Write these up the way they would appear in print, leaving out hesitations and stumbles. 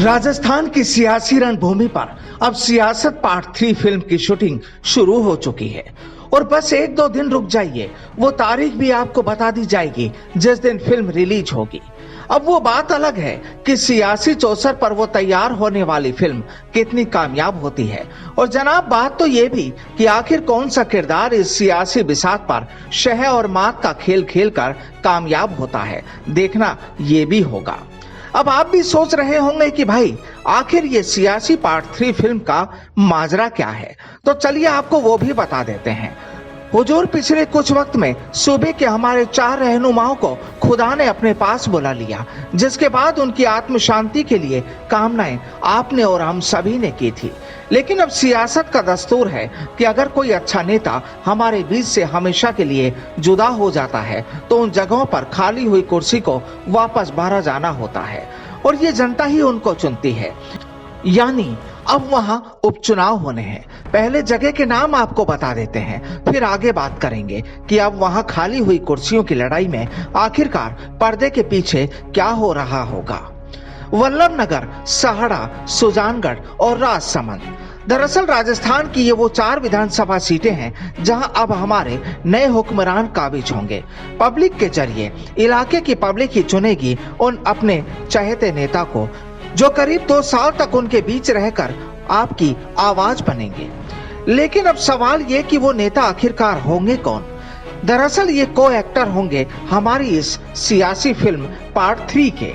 राजस्थान की सियासी रणभूमि पर अब सियासत पार्ट 3 फिल्म की शूटिंग शुरू हो चुकी है और बस 1-2 दिन रुक जाइए, वो तारीख भी आपको बता दी जाएगी जिस दिन फिल्म रिलीज होगी। अब वो बात अलग है कि सियासी चौसर पर वो तैयार होने वाली फिल्म कितनी कामयाब होती है। और जनाब, बात तो ये भी कि आखिर कौन सा किरदार इस सियासी बिसात पर शह और मात का खेल खेलकर कामयाब होता है, देखना ये भी होगा। अब आप भी सोच रहे होंगे कि भाई आखिर ये सियासी पार्ट 3 फिल्म का माजरा क्या है, तो चलिए आपको वो भी बता देते हैं। हुजूर, पिछले कुछ वक्त में सूबे के हमारे 4 रहनुमाओं को खुदा ने अपने पास बुला लिया, जिसके बाद उनकी आत्म शांति के लिए कामनाएं आपने और हम सभी ने की थी। लेकिन अब सियासत का दस्तूर है कि अगर कोई अच्छा नेता हमारे बीच से हमेशा के लिए जुदा हो जाता है तो उन जगहों पर खाली हुई कुर्सी को वापस भरा जाना होता है और ये जनता ही उनको चुनती है। यानी अब वहां उपचुनाव होने हैं। पहले जगह के नाम आपको बता देते हैं, फिर आगे बात करेंगे कि अब वहां खाली हुई कुर्सियों की लड़ाई में आखिरकार पर्दे के पीछे क्या हो रहा होगा। वल्लभनगर, सहाड़ा, सुजानगढ़ और राजसमंद। दरअसल राजस्थान की ये वो 4 विधानसभा सीटें हैं जहां अब हमारे नए हुक्मरान काबिज होंगे। पब्लिक के जरिए इलाके की पब्लिक ही चुनेगी उन अपने चहेते नेता को जो करीब 2 साल तक उनके बीच रहकर आपकी आवाज बनेंगे। लेकिन अब सवाल ये कि वो नेता आखिरकार होंगे कौन। दरअसल ये को एक्टर होंगे हमारी इस सियासी फिल्म पार्ट 3 के,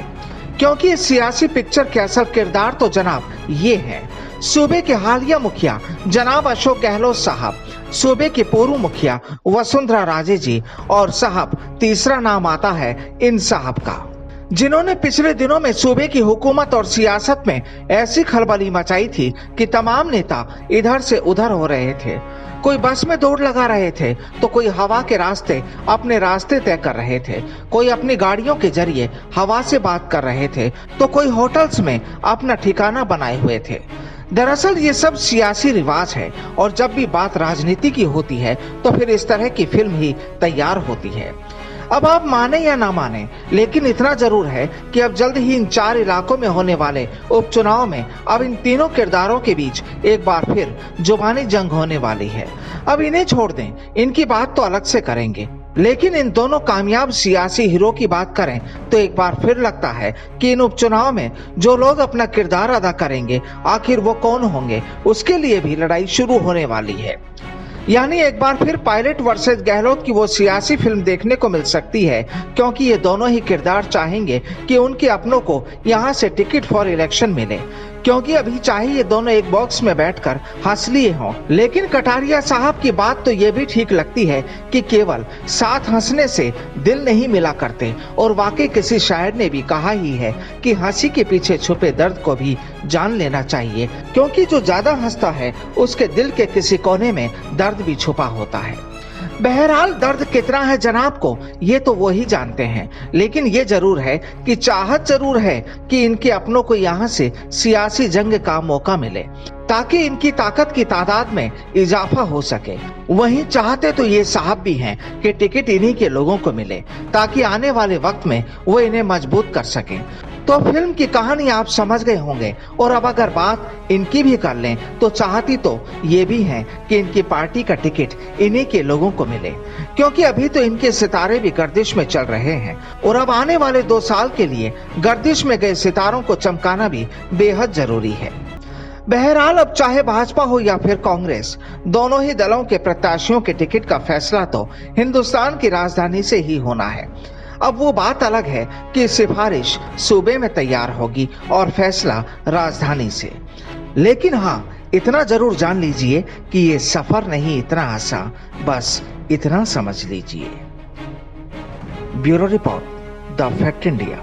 क्योंकि इस सियासी पिक्चर के असल किरदार तो जनाब ये हैं। सूबे के हालिया मुखिया जनाब अशोक गहलोत साहब, सूबे के पूर्व मुखिया वसुंधरा राजे जी और साहब तीसरा नाम आता है इन साहब का, जिन्होंने पिछले दिनों में सूबे की हुकूमत और सियासत में ऐसी खलबली मचाई थी कि तमाम नेता इधर से उधर हो रहे थे। कोई बस में दौड़ लगा रहे थे तो कोई हवा के रास्ते अपने रास्ते तय कर रहे थे, कोई अपनी गाड़ियों के जरिए हवा से बात कर रहे थे तो कोई होटल्स में अपना ठिकाना बनाए हुए थे। दरअसल ये सब सियासी रिवाज है और जब भी बात राजनीति की होती है तो फिर इस तरह की फिल्म ही तैयार होती है। अब आप माने या ना माने, लेकिन इतना जरूर है कि अब जल्द ही इन 4 इलाकों में होने वाले उपचुनाव में अब इन तीनों किरदारों के बीच एक बार फिर जुबानी जंग होने वाली है। अब इन्हें छोड़ दें, इनकी बात तो अलग से करेंगे, लेकिन इन दोनों कामयाब सियासी हीरो की बात करें तो एक बार फिर लगता है कि इन उपचुनाव में जो लोग अपना किरदार अदा करेंगे आखिर वो कौन होंगे, उसके लिए भी लड़ाई शुरू होने वाली है। यानी एक बार फिर पायलट वर्सेस गहलोत की वो सियासी फिल्म देखने को मिल सकती है, क्योंकि ये दोनों ही किरदार चाहेंगे कि उनके अपनों को यहाँ से टिकट फॉर इलेक्शन मिले, क्योंकि अभी चाहे ये दोनों एक बॉक्स में बैठकर हंस लिए हों। लेकिन कटारिया साहब की बात तो ये भी ठीक लगती है कि केवल साथ हंसने से दिल नहीं मिला करते, और वाकई किसी शायर ने भी कहा ही है कि हंसी के पीछे छुपे दर्द को भी जान लेना चाहिए, क्योंकि जो ज्यादा हंसता है उसके दिल के किसी कोने में दर्द भी छुपा होता है। बहरहाल दर्द कितना है जनाब को ये तो वो ही जानते हैं, लेकिन ये जरूर है कि चाहत जरूर है कि इनके अपनों को यहाँ से सियासी जंग का मौका मिले ताकि इनकी ताकत की तादाद में इजाफा हो सके। वहीं चाहते तो ये साहब भी हैं कि टिकट इन्हीं के लोगों को मिले ताकि आने वाले वक्त में वो इन्हें मजबूत कर सकें। तो फिल्म की कहानी आप समझ गए होंगे, और अब अगर बात इनकी भी कर लें तो चाहती तो ये भी हैं कि इनकी पार्टी का टिकट इन्हीं के लोगों को मिले, क्योंकि अभी तो इनके सितारे भी गर्दिश में चल रहे हैं और अब आने वाले 2 साल के लिए गर्दिश में गए सितारों को चमकाना भी बेहद जरूरी है। बहरहाल अब चाहे भाजपा हो या फिर कांग्रेस, दोनों ही दलों के प्रत्याशियों के टिकट का फैसला तो हिंदुस्तान की राजधानी से ही होना है। अब वो बात अलग है कि सिफारिश सूबे में तैयार होगी और फैसला राजधानी से। लेकिन हाँ, इतना जरूर जान लीजिए कि ये सफर नहीं इतना आसान, बस इतना समझ लीजिए। Bureau report, the fact India.